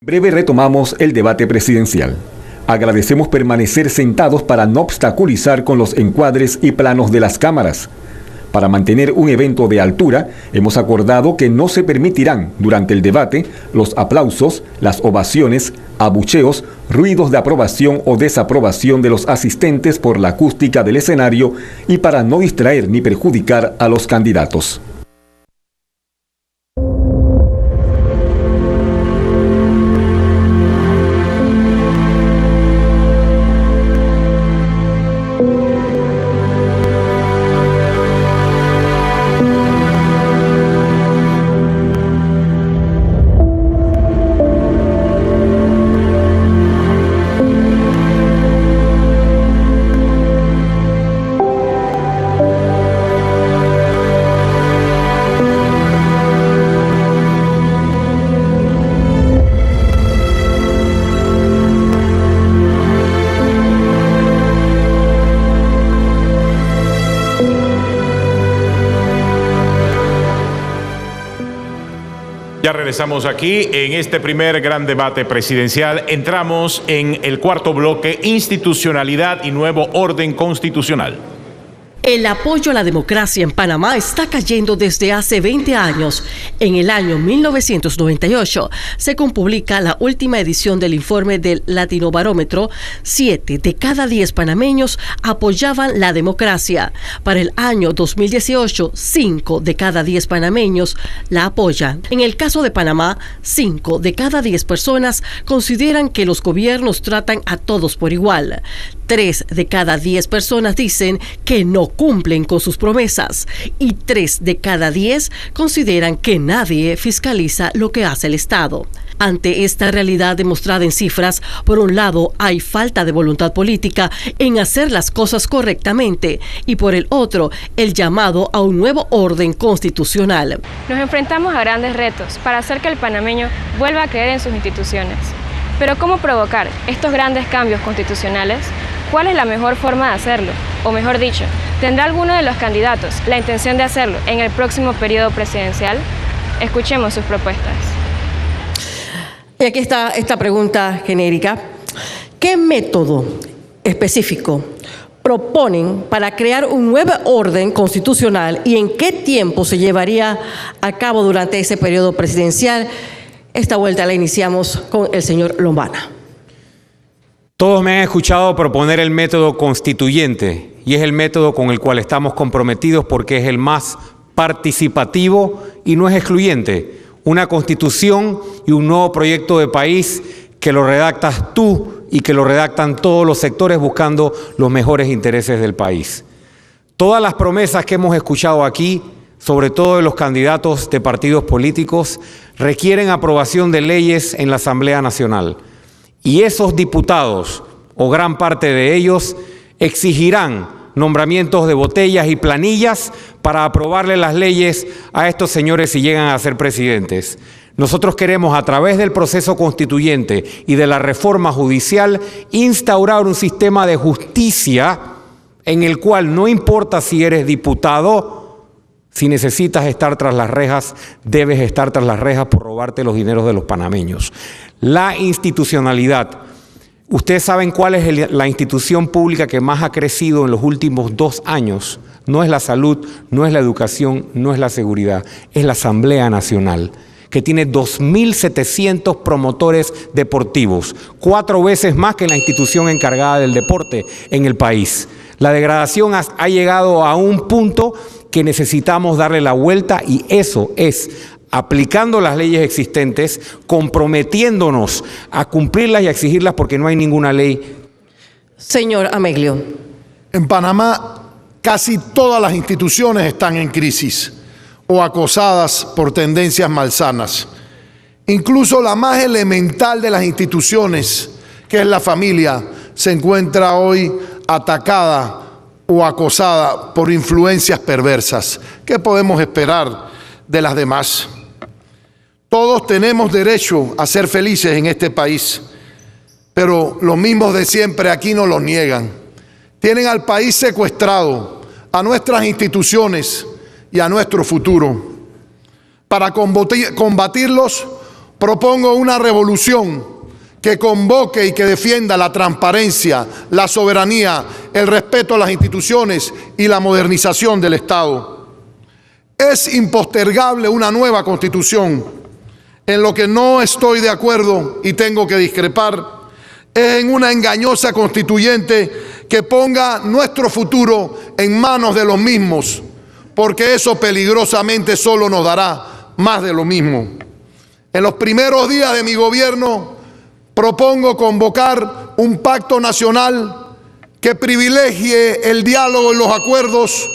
Breve retomamos el debate presidencial. Agradecemos permanecer sentados para no obstaculizar con los encuadres y planos de las cámaras. Para mantener un evento de altura, hemos acordado que no se permitirán durante el debate los aplausos, las ovaciones, abucheos, ruidos de aprobación o desaprobación de los asistentes por la acústica del escenario y para no distraer ni perjudicar a los candidatos. Ya regresamos aquí en este primer gran debate presidencial. Entramos en el cuarto bloque, institucionalidad y nuevo orden constitucional. El apoyo a la democracia en Panamá está cayendo desde hace 20 años. En el año 1998 se publica la última edición del informe del Latinobarómetro. 7 de cada 10 panameños apoyaban la democracia. Para el año 2018, 5 de cada 10 panameños la apoyan. En el caso de Panamá, 5 de cada 10 personas consideran que los gobiernos tratan a todos por igual. 3 de cada 10 personas dicen que no cumplen con sus promesas y 3 de cada 10 consideran que nadie fiscaliza lo que hace el Estado. Ante esta realidad demostrada en cifras, por un lado hay falta de voluntad política en hacer las cosas correctamente y por el otro el llamado a un nuevo orden constitucional. Nos enfrentamos a grandes retos para hacer que el panameño vuelva a creer en sus instituciones. Pero ¿cómo provocar estos grandes cambios constitucionales? ¿Cuál es la mejor forma de hacerlo? O mejor dicho, ¿tendrá alguno de los candidatos la intención de hacerlo en el próximo periodo presidencial? Escuchemos sus propuestas. Y aquí está esta pregunta genérica. ¿Qué método específico proponen para crear un nuevo orden constitucional y en qué tiempo se llevaría a cabo durante ese periodo presidencial? Esta vuelta la iniciamos con el señor Lombana. Todos me han escuchado proponer el método constituyente y es el método con el cual estamos comprometidos porque es el más participativo y no es excluyente. Una constitución y un nuevo proyecto de país que lo redactas tú y que lo redactan todos los sectores buscando los mejores intereses del país. Todas las promesas que hemos escuchado aquí, sobre todo de los candidatos de partidos políticos, requieren aprobación de leyes en la Asamblea Nacional. Y esos diputados, o gran parte de ellos, exigirán nombramientos de botellas y planillas para aprobarle las leyes a estos señores si llegan a ser presidentes. Nosotros queremos, a través del proceso constituyente y de la reforma judicial, instaurar un sistema de justicia en el cual no importa si eres diputado, si necesitas estar tras las rejas, debes estar tras las rejas por robarte los dineros de los panameños. La institucionalidad. Ustedes saben cuál es la institución pública que más ha crecido en los últimos 2 años. No es la salud, no es la educación, no es la seguridad, es la Asamblea Nacional, que tiene 2.700 promotores deportivos, 4 veces más que la institución encargada del deporte en el país. La degradación ha llegado a un punto que necesitamos darle la vuelta y eso es aplicando las leyes existentes, comprometiéndonos a cumplirlas y a exigirlas porque no hay ninguna ley. Señor Ameglio. En Panamá casi todas las instituciones están en crisis o acosadas por tendencias malsanas. Incluso la más elemental de las instituciones, que es la familia, se encuentra hoy atacada o acosada por influencias perversas. ¿Qué podemos esperar de las demás? Todos tenemos derecho a ser felices en este país, pero los mismos de siempre aquí nos lo niegan. Tienen al país secuestrado, a nuestras instituciones y a nuestro futuro. Para combatirlos, Propongo una revolución que convoque y que defienda la transparencia, la soberanía, el respeto a las instituciones y la modernización del Estado. Es impostergable una nueva Constitución. En lo que no estoy de acuerdo y tengo que discrepar es en una engañosa constituyente que ponga nuestro futuro en manos de los mismos, porque eso peligrosamente solo nos dará más de lo mismo. En los primeros días de mi gobierno propongo convocar un pacto nacional que privilegie el diálogo y los acuerdos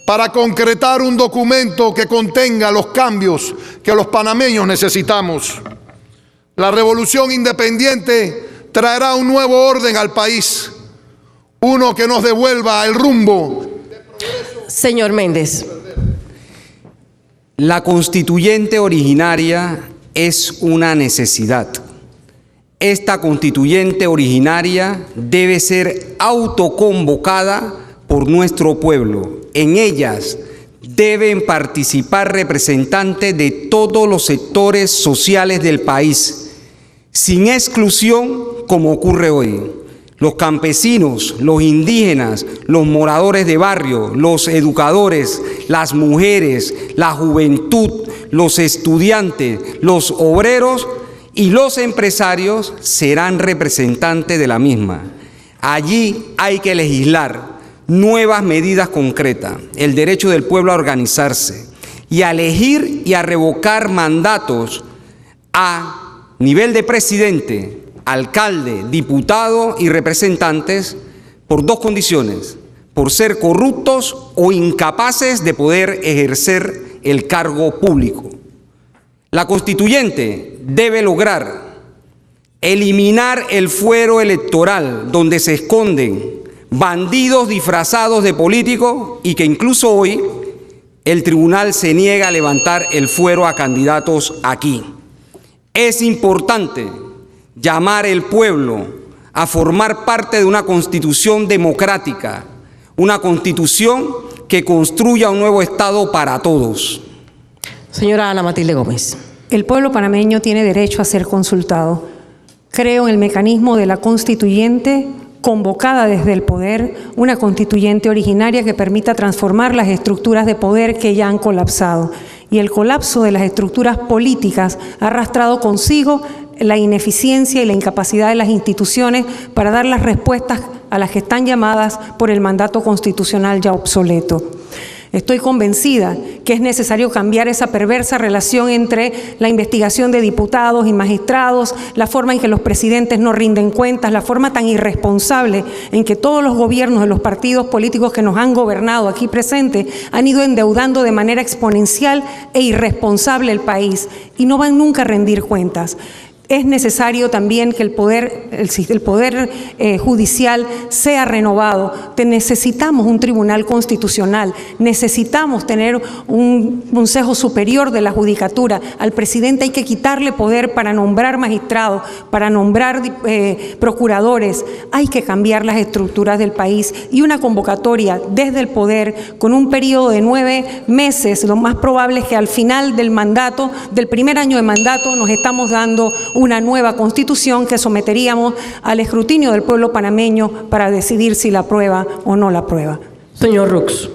para concretar un documento que contenga los cambios que los panameños necesitamos. La revolución independiente traerá un nuevo orden al país, uno que nos devuelva el rumbo. Señor Méndez. La constituyente originaria es una necesidad. Esta constituyente originaria debe ser autoconvocada por nuestro pueblo. En ellas deben participar representantes de todos los sectores sociales del país, sin exclusión como ocurre hoy. Los campesinos, los indígenas, los moradores de barrio, los educadores, las mujeres, la juventud, los estudiantes, los obreros y los empresarios serán representantes de la misma. Allí hay que legislar nuevas medidas concretas, el derecho del pueblo a organizarse y a elegir y a revocar mandatos a nivel de presidente, alcalde, diputado y representantes por dos condiciones: por ser corruptos o incapaces de poder ejercer el cargo público. La constituyente debe lograr eliminar el fuero electoral donde se esconden bandidos disfrazados de políticos y que incluso hoy el tribunal se niega a levantar el fuero a candidatos aquí. Es importante llamar al pueblo a formar parte de una constitución democrática, una constitución que construya un nuevo Estado para todos. Señora Ana Matilde Gómez. El pueblo panameño tiene derecho a ser consultado. Creo en el mecanismo de la constituyente convocada desde el poder, una constituyente originaria que permita transformar las estructuras de poder que ya han colapsado. Y el colapso de las estructuras políticas ha arrastrado consigo la ineficiencia y la incapacidad de las instituciones para dar las respuestas a las que están llamadas por el mandato constitucional ya obsoleto. Estoy convencida que es necesario cambiar esa perversa relación entre la investigación de diputados y magistrados, la forma en que los presidentes no rinden cuentas, la forma tan irresponsable en que todos los gobiernos de los partidos políticos que nos han gobernado aquí presentes han ido endeudando de manera exponencial e irresponsable el país y no van nunca a rendir cuentas. Es necesario también que el poder judicial sea renovado. Necesitamos un tribunal constitucional, necesitamos tener un Consejo Superior de la Judicatura. Al presidente hay que quitarle poder para nombrar magistrados, para nombrar procuradores. Hay que cambiar las estructuras del país y una convocatoria desde el poder con un periodo de 9 meses. Lo más probable es que al final del mandato, del primer año de mandato, nos estamos dando una nueva constitución que someteríamos al escrutinio del pueblo panameño para decidir si la aprueba o no la aprueba. Señor Rux.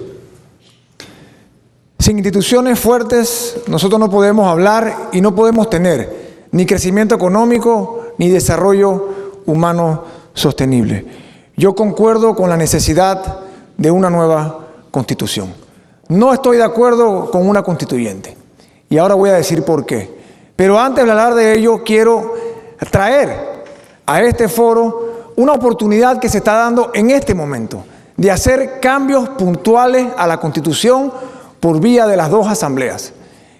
Sin instituciones fuertes nosotros no podemos hablar y no podemos tener ni crecimiento económico ni desarrollo humano sostenible. Yo concuerdo con la necesidad de una nueva constitución. No estoy de acuerdo con una constituyente y ahora voy a decir por qué. Pero antes de hablar de ello, quiero traer a este foro una oportunidad que se está dando en este momento de hacer cambios puntuales a la Constitución por vía de las dos asambleas,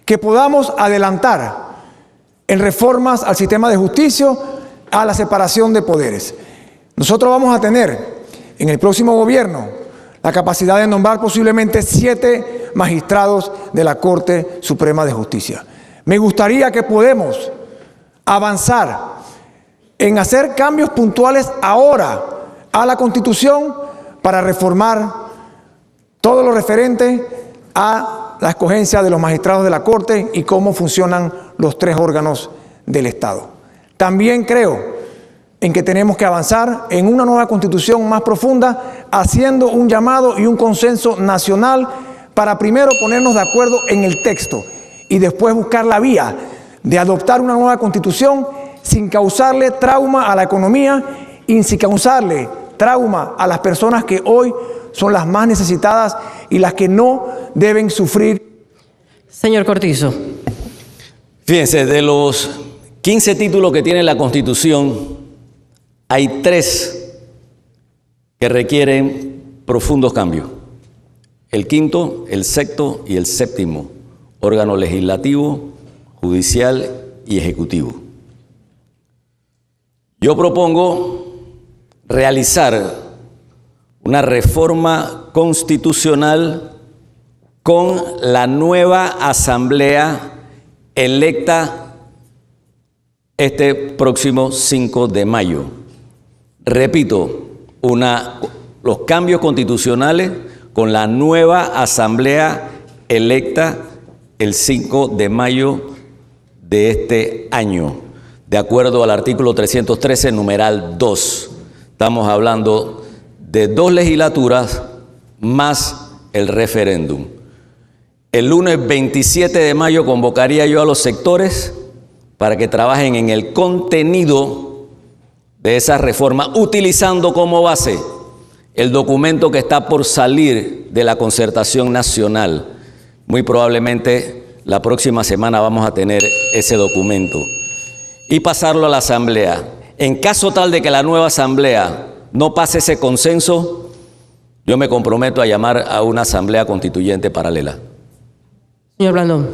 que podamos adelantar en reformas al sistema de justicia, a la separación de poderes. Nosotros vamos a tener en el próximo gobierno la capacidad de nombrar posiblemente 7 magistrados de la Corte Suprema de Justicia. Me gustaría que podamos avanzar en hacer cambios puntuales ahora a la Constitución para reformar todo lo referente a la escogencia de los magistrados de la Corte y cómo funcionan los 3 órganos del Estado. También creo en que tenemos que avanzar en una nueva constitución más profunda, haciendo un llamado y un consenso nacional para primero ponernos de acuerdo en el texto y después buscar la vía de adoptar una nueva constitución sin causarle trauma a la economía y sin causarle trauma a las personas que hoy son las más necesitadas y las que no deben sufrir. Señor Cortizo. Fíjense, de los 15 títulos que tiene la Constitución, hay 3 que requieren profundos cambios. El quinto, el sexto y el séptimo, órgano legislativo, judicial y ejecutivo. Yo propongo realizar una reforma constitucional con la nueva Asamblea electa este próximo 5 de mayo. Repito, los cambios constitucionales con la nueva Asamblea electa el 5 de mayo de este año, de acuerdo al artículo 313, numeral 2. Estamos hablando de 2 legislaturas más el referéndum. El lunes 27 de mayo convocaría yo a los sectores para que trabajen en el contenido de esa reforma, utilizando como base el documento que está por salir de la concertación nacional. Muy probablemente la próxima semana vamos a tener ese documento y pasarlo a la Asamblea. En caso tal de que la nueva Asamblea no pase ese consenso, yo me comprometo a llamar a una Asamblea Constituyente paralela. Señor Blandón.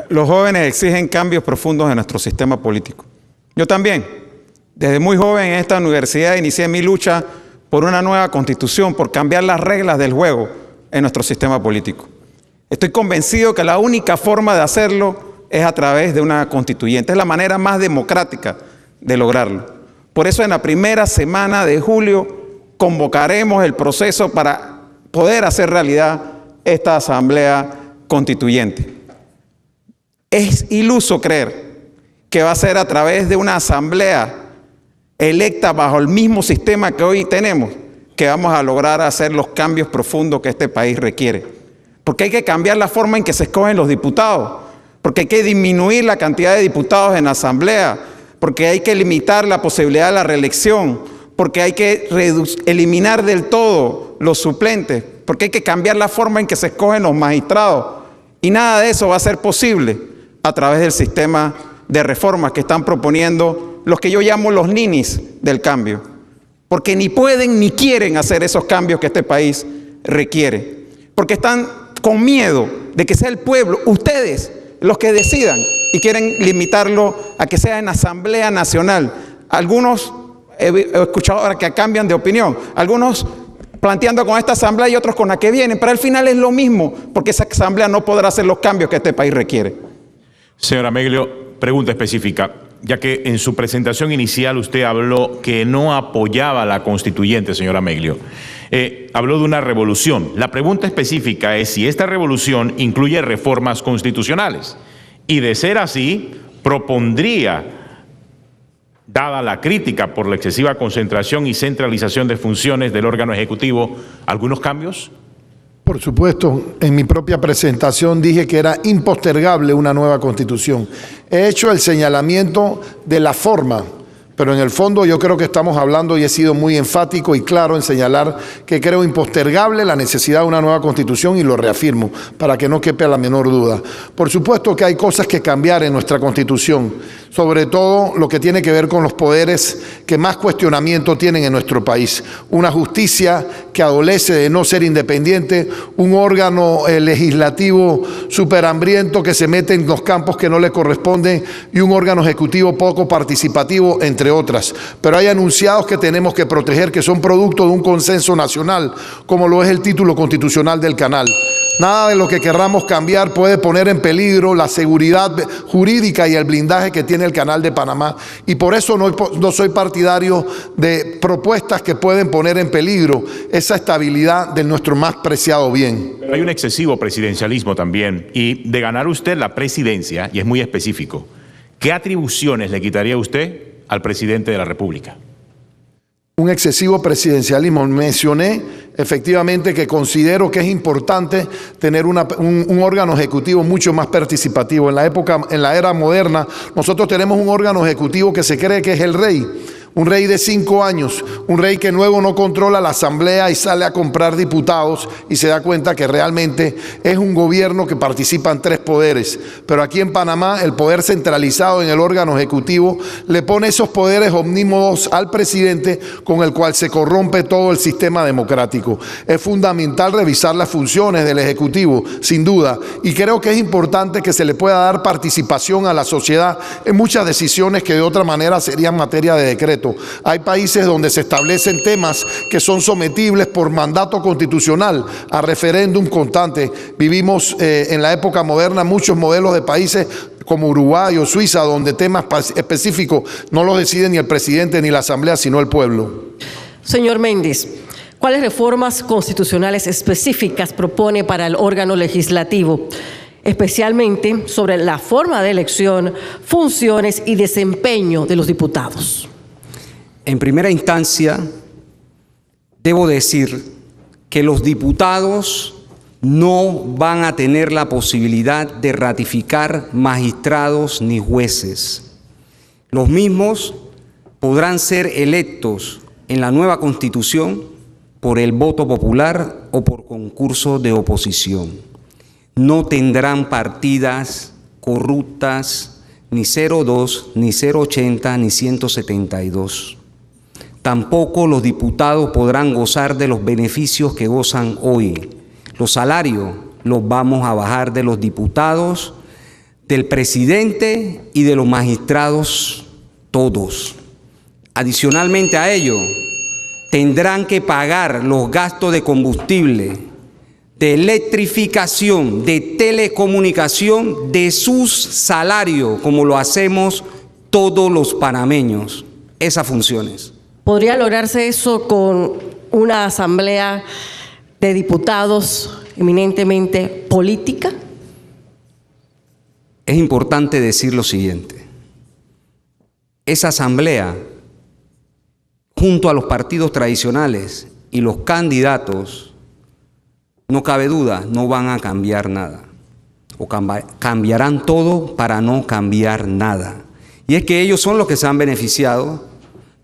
Los jóvenes exigen cambios profundos en nuestro sistema político. Yo también, desde muy joven en esta universidad, inicié mi lucha por una nueva constitución, por cambiar las reglas del juego en nuestro sistema político. Estoy convencido que la única forma de hacerlo es a través de una constituyente. Es la manera más democrática de lograrlo. Por eso en la primera semana de julio convocaremos el proceso para poder hacer realidad esta Asamblea Constituyente. Es iluso creer que va a ser a través de una Asamblea electa bajo el mismo sistema que hoy tenemos que vamos a lograr hacer los cambios profundos que este país requiere. Porque hay que cambiar la forma en que se escogen los diputados, porque hay que disminuir la cantidad de diputados en la Asamblea, porque hay que limitar la posibilidad de la reelección, porque hay que eliminar del todo los suplentes, porque hay que cambiar la forma en que se escogen los magistrados. Y nada de eso va a ser posible a través del sistema de reformas que están proponiendo los que yo llamo los ninis del cambio, porque ni pueden ni quieren hacer esos cambios que este país requiere, porque están con miedo de que sea el pueblo, ustedes, los que decidan y quieren limitarlo a que sea en Asamblea Nacional. Algunos he escuchado ahora que cambian de opinión, algunos planteando con esta asamblea y otros con la que vienen, pero al final es lo mismo, porque esa asamblea no podrá hacer los cambios que este país requiere. Señora Ameglio, pregunta específica, ya que en su presentación inicial usted habló que no apoyaba la constituyente, señora Ameglio. Habló de una revolución. La pregunta específica es si esta revolución incluye reformas constitucionales. Y de ser así, propondría, dada la crítica por la excesiva concentración y centralización de funciones del órgano ejecutivo, ¿algunos cambios? Por supuesto, en mi propia presentación dije que era impostergable una nueva constitución. He hecho el señalamiento de la forma, pero en el fondo yo creo que estamos hablando y he sido muy enfático y claro en señalar que creo impostergable la necesidad de una nueva constitución y lo reafirmo para que no quepa la menor duda. Por supuesto que hay cosas que cambiar en nuestra constitución, sobre todo lo que tiene que ver con los poderes que más cuestionamiento tienen en nuestro país. Una justicia que adolece de no ser independiente, un órgano legislativo superhambriento que se mete en los campos que no le corresponden y un órgano ejecutivo poco participativo, entre otras. Pero hay enunciados que tenemos que proteger que son producto de un consenso nacional, como lo es el título constitucional del canal. Nada de lo que querramos cambiar puede poner en peligro la seguridad jurídica y el blindaje que tiene el Canal de Panamá. Y por eso no soy partidario de propuestas que pueden poner en peligro esa estabilidad de nuestro más preciado bien. Pero hay un excesivo presidencialismo también. Y de ganar usted la presidencia, y es muy específico, ¿qué atribuciones le quitaría usted al presidente de la República? Un excesivo presidencialismo. Mencioné efectivamente que considero que es importante tener un órgano ejecutivo mucho más participativo. En la era moderna, nosotros tenemos un órgano ejecutivo que se cree que es el rey. Un rey de 5 años, un rey que luego no controla la asamblea y sale a comprar diputados y se da cuenta que realmente es un gobierno que participa en 3 poderes. Pero aquí en Panamá el poder centralizado en el órgano ejecutivo le pone esos poderes omnímodos al presidente, con el cual se corrompe todo el sistema democrático. Es fundamental revisar las funciones del ejecutivo, sin duda, y creo que es importante que se le pueda dar participación a la sociedad en muchas decisiones que de otra manera serían materia de decreto. Hay países donde se establecen temas que son sometibles por mandato constitucional a referéndum constante. Vivimos en la época moderna muchos modelos de países como Uruguay o Suiza, donde temas específicos no los decide ni el presidente ni la asamblea, sino el pueblo. Señor Méndez, ¿cuáles reformas constitucionales específicas propone para el órgano legislativo, especialmente sobre la forma de elección, funciones y desempeño de los diputados? En primera instancia, debo decir que los diputados no van a tener la posibilidad de ratificar magistrados ni jueces. Los mismos podrán ser electos en la nueva Constitución por el voto popular o por concurso de oposición. No tendrán partidas corruptas, ni 02, ni 080, ni 172. Tampoco los diputados podrán gozar de los beneficios que gozan hoy. Los salarios los vamos a bajar de los diputados, del presidente y de los magistrados, todos. Adicionalmente a ello, tendrán que pagar los gastos de combustible, de electrificación, de telecomunicación, de sus salarios, como lo hacemos todos los panameños, esas funciones. ¿Podría lograrse eso con una asamblea de diputados eminentemente política? Es importante decir lo siguiente. Esa asamblea, junto a los partidos tradicionales y los candidatos, no cabe duda, no van a cambiar nada. O cambiarán todo para no cambiar nada. Y es que ellos son los que se han beneficiado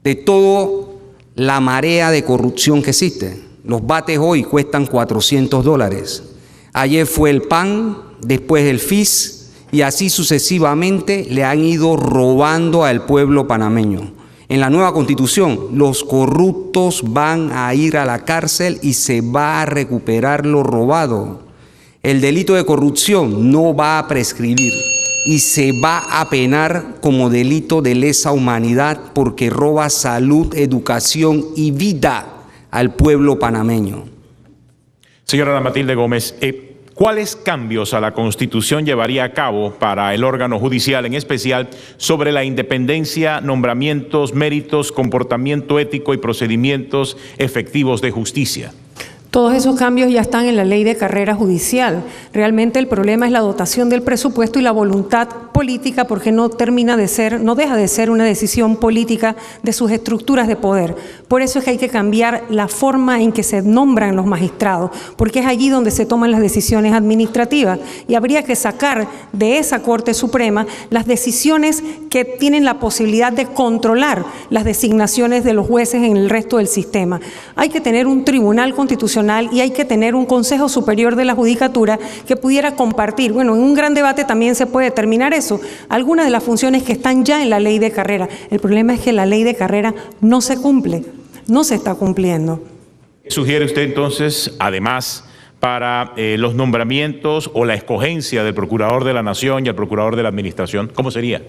de toda la marea de corrupción que existe. Los bates hoy cuestan $400. Ayer fue el PAN, después el FIS, y así sucesivamente le han ido robando al pueblo panameño. En la nueva Constitución, los corruptos van a ir a la cárcel y se va a recuperar lo robado. El delito de corrupción no va a prescribir y se va a penar como delito de lesa humanidad porque roba salud, educación y vida al pueblo panameño. Señora Ana Matilde Gómez, ¿cuáles cambios a la Constitución llevaría a cabo para el órgano judicial, en especial sobre la independencia, nombramientos, méritos, comportamiento ético y procedimientos efectivos de justicia? Todos esos cambios ya están en la ley de carrera judicial. Realmente el problema es la dotación del presupuesto y la voluntad política, porque no deja de ser una decisión política de sus estructuras de poder. Por eso es que hay que cambiar la forma en que se nombran los magistrados, porque es allí donde se toman las decisiones administrativas y habría que sacar de esa Corte Suprema las decisiones que tienen la posibilidad de controlar las designaciones de los jueces en el resto del sistema. Hay que tener un tribunal constitucional y hay que tener un Consejo Superior de la Judicatura que pudiera compartir. Bueno, en un gran debate también se puede determinar eso, algunas de las funciones que están ya en la ley de carrera. El problema es que la ley de carrera no se cumple, no se está cumpliendo. ¿Qué sugiere usted entonces, además, para los nombramientos o la escogencia del Procurador de la Nación y el Procurador de la Administración? ¿Cómo sería?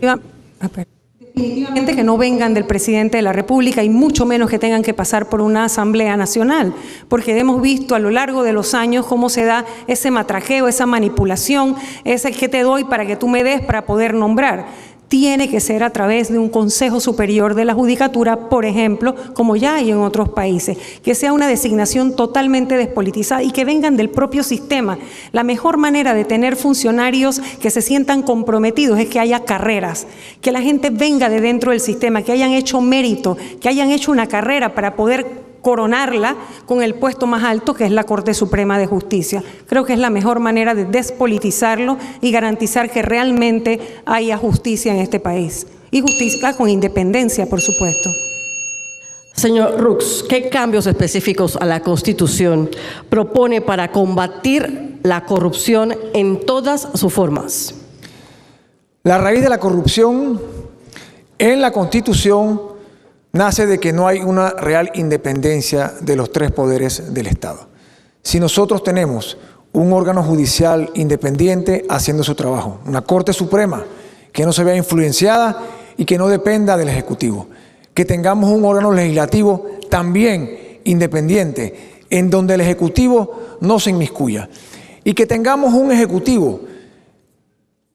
Definitivamente que no vengan del presidente de la República y mucho menos que tengan que pasar por una Asamblea Nacional, porque hemos visto a lo largo de los años cómo se da ese matrajeo, esa manipulación, ese que te doy para que tú me des para poder nombrar. tiene que ser a través de un Consejo Superior de la Judicatura, por ejemplo, como ya hay en otros países, que sea una designación totalmente despolitizada y que vengan del propio sistema. La mejor manera de tener funcionarios que se sientan comprometidos es que haya carreras, que la gente venga de dentro del sistema, que hayan hecho mérito, que hayan hecho una carrera para poder coronarla con el puesto más alto, que es la Corte Suprema de Justicia. Creo que es la mejor manera de despolitizarlo y garantizar que realmente haya justicia en este país. Y justicia con independencia, por supuesto. Señor Rux, ¿qué cambios específicos a la Constitución propone para combatir la corrupción en todas sus formas? La raíz de la corrupción en la Constitución nace de que no hay una real independencia de los tres poderes del Estado. Si nosotros tenemos un órgano judicial independiente haciendo su trabajo, una Corte Suprema que no se vea influenciada y que no dependa del Ejecutivo, que tengamos un órgano legislativo también independiente, en donde el Ejecutivo no se inmiscuya, y que tengamos un Ejecutivo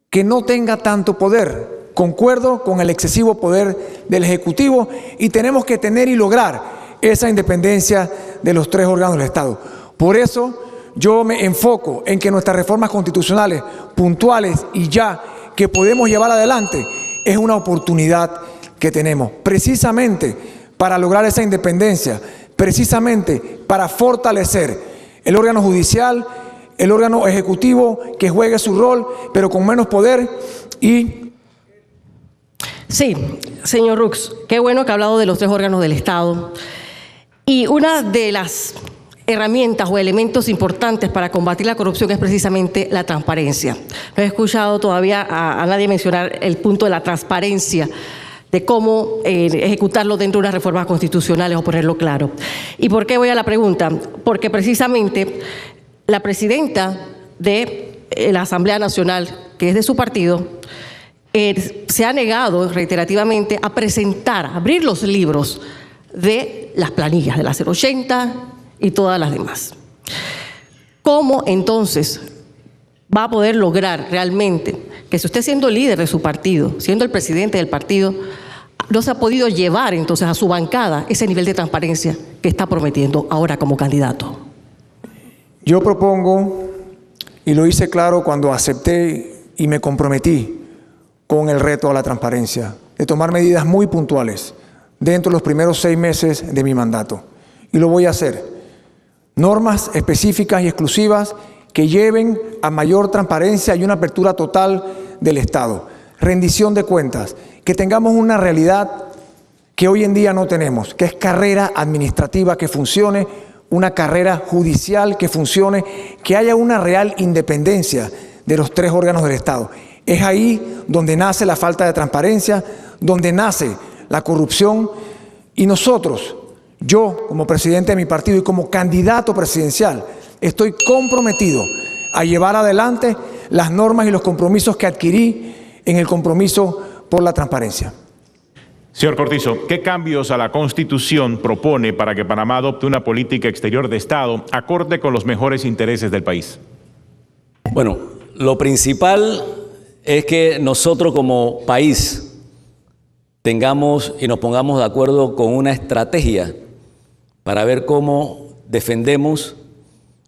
que no tenga tanto poder. Concuerdo con el excesivo poder del Ejecutivo y tenemos que tener y lograr esa independencia de los tres órganos del Estado. Por eso yo me enfoco en que nuestras reformas constitucionales puntuales y ya que podemos llevar adelante es una oportunidad que tenemos precisamente para lograr esa independencia, precisamente para fortalecer el órgano judicial, el órgano ejecutivo que juegue su rol, pero con menos poder y... Sí, señor Rux, qué bueno que ha hablado de los tres órganos del Estado. Y una de las herramientas o elementos importantes para combatir la corrupción es precisamente la transparencia. No he escuchado todavía a nadie mencionar el punto de la transparencia, de cómo ejecutarlo dentro de unas reformas constitucionales o ponerlo claro. ¿Y por qué voy a la pregunta? Porque precisamente la presidenta de la Asamblea Nacional, que es de su partido, se ha negado reiterativamente a presentar, a abrir los libros de las planillas de la 080 y todas las demás. ¿Cómo entonces va a poder lograr realmente que si usted siendo líder de su partido, siendo el presidente del partido, no se ha podido llevar entonces a su bancada ese nivel de transparencia que está prometiendo ahora como candidato? Yo propongo, y lo hice claro cuando acepté y me comprometí con el reto a la transparencia, de tomar medidas muy puntuales dentro de los primeros 6 meses de mi mandato. Y lo voy a hacer. Normas específicas y exclusivas que lleven a mayor transparencia y una apertura total del Estado. Rendición de cuentas, que tengamos una realidad que hoy en día no tenemos, que es carrera administrativa que funcione, una carrera judicial que funcione, que haya una real independencia de los tres órganos del Estado. Es ahí donde nace la falta de transparencia, donde nace la corrupción y nosotros, yo como presidente de mi partido y como candidato presidencial, estoy comprometido a llevar adelante las normas y los compromisos que adquirí en el compromiso por la transparencia. Señor Cortizo, ¿qué cambios a la Constitución propone para que Panamá adopte una política exterior de Estado acorde con los mejores intereses del país? Bueno, lo principal es que nosotros como país tengamos y nos pongamos de acuerdo con una estrategia para ver cómo defendemos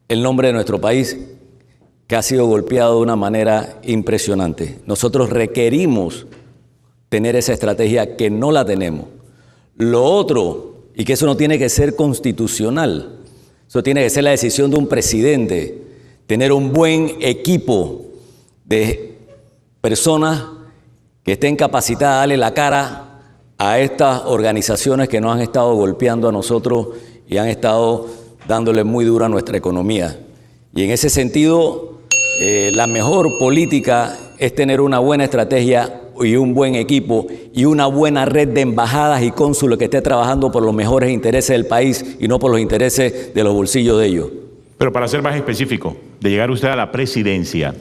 el nombre de nuestro país, que ha sido golpeado de una manera impresionante. Nosotros requerimos tener esa estrategia que no la tenemos. Lo otro, y que eso no tiene que ser constitucional, eso tiene que ser la decisión de un presidente, tener un buen equipo de personas que estén capacitadas a darle la cara a estas organizaciones que nos han estado golpeando a nosotros y han estado dándole muy duro a nuestra economía. Y en ese sentido, la mejor política es tener una buena estrategia y un buen equipo y una buena red de embajadas y cónsules que esté trabajando por los mejores intereses del país y no por los intereses de los bolsillos de ellos. Pero para ser más específico, de llegar usted a la presidencia,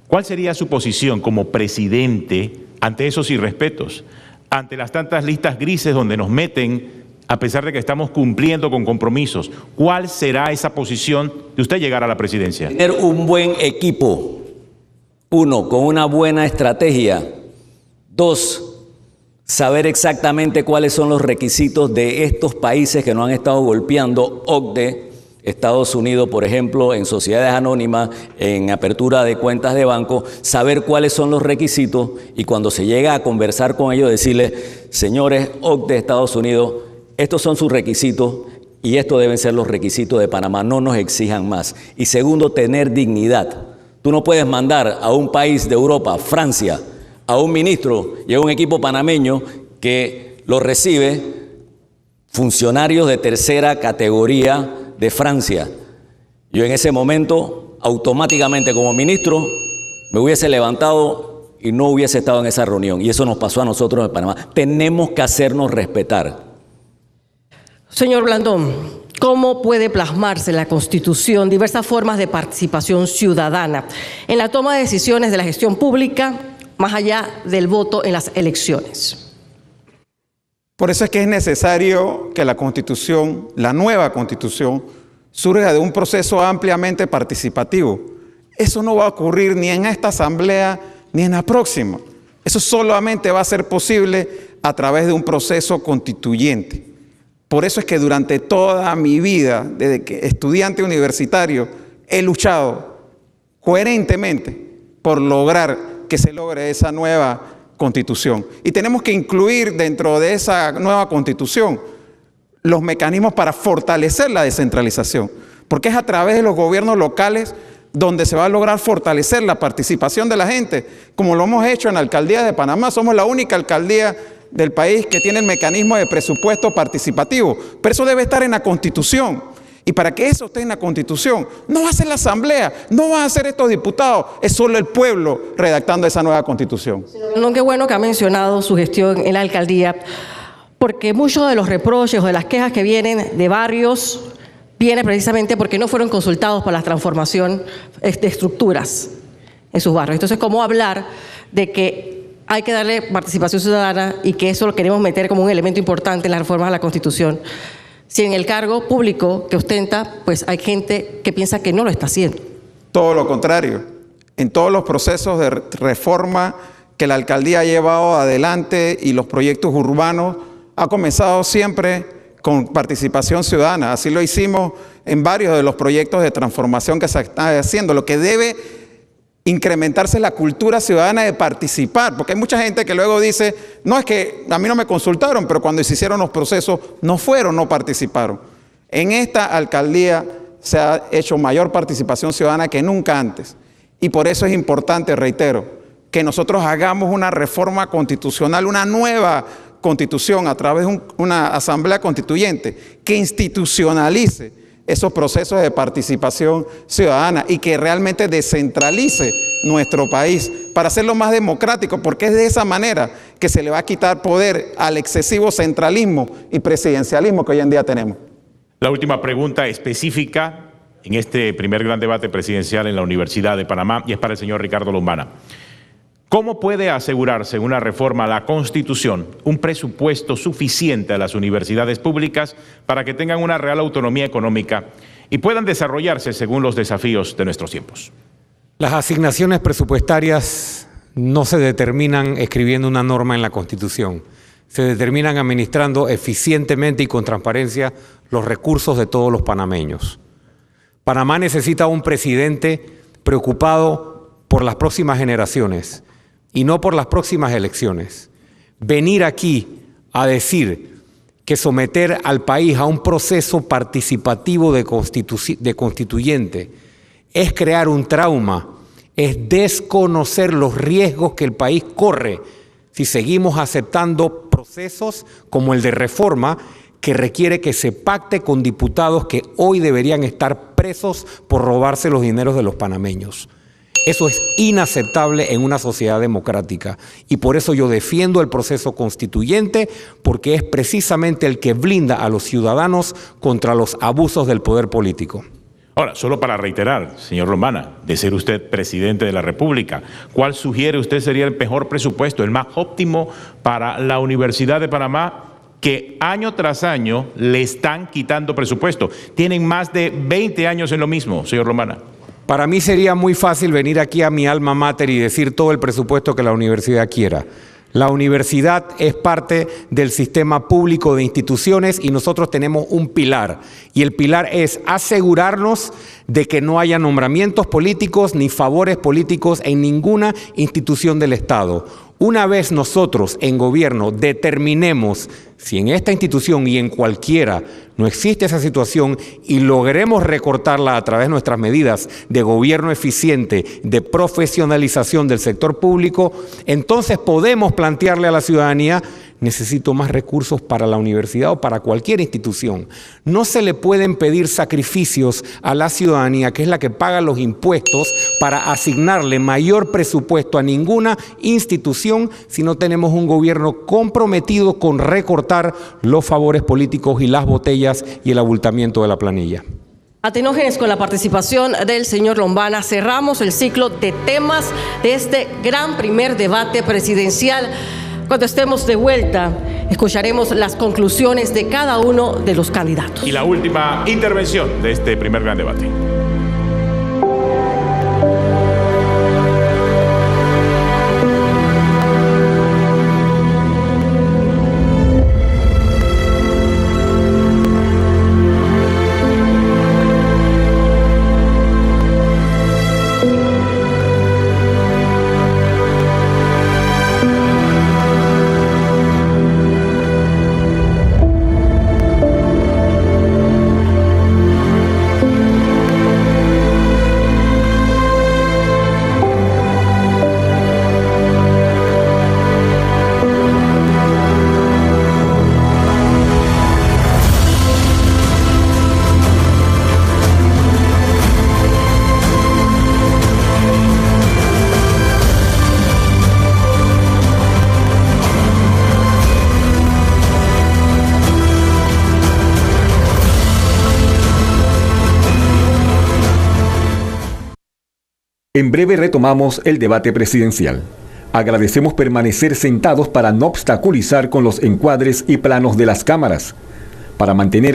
¿cuál sería su posición como presidente ante esos irrespetos? Ante las tantas listas grises donde nos meten, a pesar de que estamos cumpliendo con compromisos. ¿Cuál será esa posición de usted llegar a la presidencia? Tener un buen equipo, uno, con una buena estrategia 2, saber exactamente cuáles son los requisitos de estos países que nos han estado golpeando, OCDE, Estados Unidos, por ejemplo, en sociedades anónimas, en apertura de cuentas de banco, saber cuáles son los requisitos y cuando se llega a conversar con ellos, decirles, señores OCDE, Estados Unidos, estos son sus requisitos y estos deben ser los requisitos de Panamá, no nos exijan más. Y segundo, tener dignidad. Tú no puedes mandar a un país de Europa, Francia, a un ministro y a un equipo panameño que lo recibe funcionarios de tercera categoría de Francia. Yo en ese momento, automáticamente como ministro, me hubiese levantado y no hubiese estado en esa reunión. Y eso nos pasó a nosotros en Panamá. Tenemos que hacernos respetar. Señor Blandón, ¿cómo puede plasmarse en la Constitución diversas formas de participación ciudadana en la toma de decisiones de la gestión pública, más allá del voto en las elecciones? Por eso es que es necesario que la Constitución, la nueva Constitución, surja de un proceso ampliamente participativo. Eso no va a ocurrir ni en esta Asamblea ni en la próxima. Eso solamente va a ser posible a través de un proceso constituyente. Por eso es que durante toda mi vida, desde que estudiante universitario, he luchado coherentemente por lograr que se logre esa nueva Constitución. Y tenemos que incluir dentro de esa nueva Constitución los mecanismos para fortalecer la descentralización, porque es a través de los gobiernos locales donde se va a lograr fortalecer la participación de la gente, como lo hemos hecho en la Alcaldía de Panamá. Somos la única alcaldía del país que tiene el mecanismo de presupuesto participativo, pero eso debe estar en la Constitución. Y para que eso esté en la Constitución, no va a ser la Asamblea, no van a ser estos diputados, es solo el pueblo redactando esa nueva Constitución. No, qué bueno que ha mencionado su gestión en la alcaldía, porque muchos de los reproches o de las quejas que vienen de barrios vienen precisamente porque no fueron consultados para la transformación de estructuras en sus barrios. Entonces, ¿cómo hablar de que hay que darle participación ciudadana y que eso lo queremos meter como un elemento importante en las reformas a la Constitución, si en el cargo público que ostenta, pues hay gente que piensa que no lo está haciendo? Todo lo contrario. En todos los procesos de reforma que la alcaldía ha llevado adelante y los proyectos urbanos, ha comenzado siempre con participación ciudadana. Así lo hicimos en varios de los proyectos de transformación que se están haciendo. Lo que debe incrementarse la cultura ciudadana de participar, porque hay mucha gente que luego dice, no, es que a mí no me consultaron, pero cuando se hicieron los procesos no fueron, no participaron. En esta alcaldía se ha hecho mayor participación ciudadana que nunca antes, y por eso es importante, reitero, que nosotros hagamos una reforma constitucional, una nueva constitución a través de una asamblea constituyente que institucionalice esos procesos de participación ciudadana y que realmente descentralice nuestro país para hacerlo más democrático, porque es de esa manera que se le va a quitar poder al excesivo centralismo y presidencialismo que hoy en día tenemos. La última pregunta específica en este primer gran debate presidencial en la Universidad de Panamá y es para el señor Ricardo Lombana. ¿Cómo puede asegurarse una reforma a la Constitución un presupuesto suficiente a las universidades públicas para que tengan una real autonomía económica y puedan desarrollarse según los desafíos de nuestros tiempos? Las asignaciones presupuestarias no se determinan escribiendo una norma en la Constitución. Se determinan administrando eficientemente y con transparencia los recursos de todos los panameños. Panamá necesita un presidente preocupado por las próximas generaciones y no por las próximas elecciones. Venir aquí a decir que someter al país a un proceso participativo de constituyente es crear un trauma, es desconocer los riesgos que el país corre si seguimos aceptando procesos como el de reforma que requiere que se pacte con diputados que hoy deberían estar presos por robarse los dineros de los panameños. Eso es inaceptable en una sociedad democrática y por eso yo defiendo el proceso constituyente, porque es precisamente el que blinda a los ciudadanos contra los abusos del poder político. Ahora, solo para reiterar, señor Lombana, de ser usted presidente de la República, ¿cuál sugiere usted sería el mejor presupuesto, el más óptimo para la Universidad de Panamá, que año tras año le están quitando presupuesto? Tienen más de 20 años en lo mismo, señor Lombana. Para mí sería muy fácil venir aquí a mi alma mater y decir todo el presupuesto que la universidad quiera. La universidad es parte del sistema público de instituciones y nosotros tenemos un pilar. Y el pilar es asegurarnos de que no haya nombramientos políticos ni favores políticos en ninguna institución del Estado. Una vez nosotros en gobierno determinemos si en esta institución y en cualquiera no existe esa situación y logremos recortarla a través de nuestras medidas de gobierno eficiente, de profesionalización del sector público, entonces podemos plantearle a la ciudadanía: necesito más recursos para la universidad o para cualquier institución. No se le pueden pedir sacrificios a la ciudadanía, que es la que paga los impuestos, para asignarle mayor presupuesto a ninguna institución si no tenemos un gobierno comprometido con recortar los favores políticos y las botellas y el abultamiento de la planilla. Atenógenes, con la participación del señor Lombana, cerramos el ciclo de temas de este gran primer debate presidencial. Cuando estemos de vuelta, escucharemos las conclusiones de cada uno de los candidatos. Y la última intervención de este primer gran debate. En breve retomamos el debate presidencial. Agradecemos permanecer sentados para no obstaculizar con los encuadres y planos de las cámaras, para mantener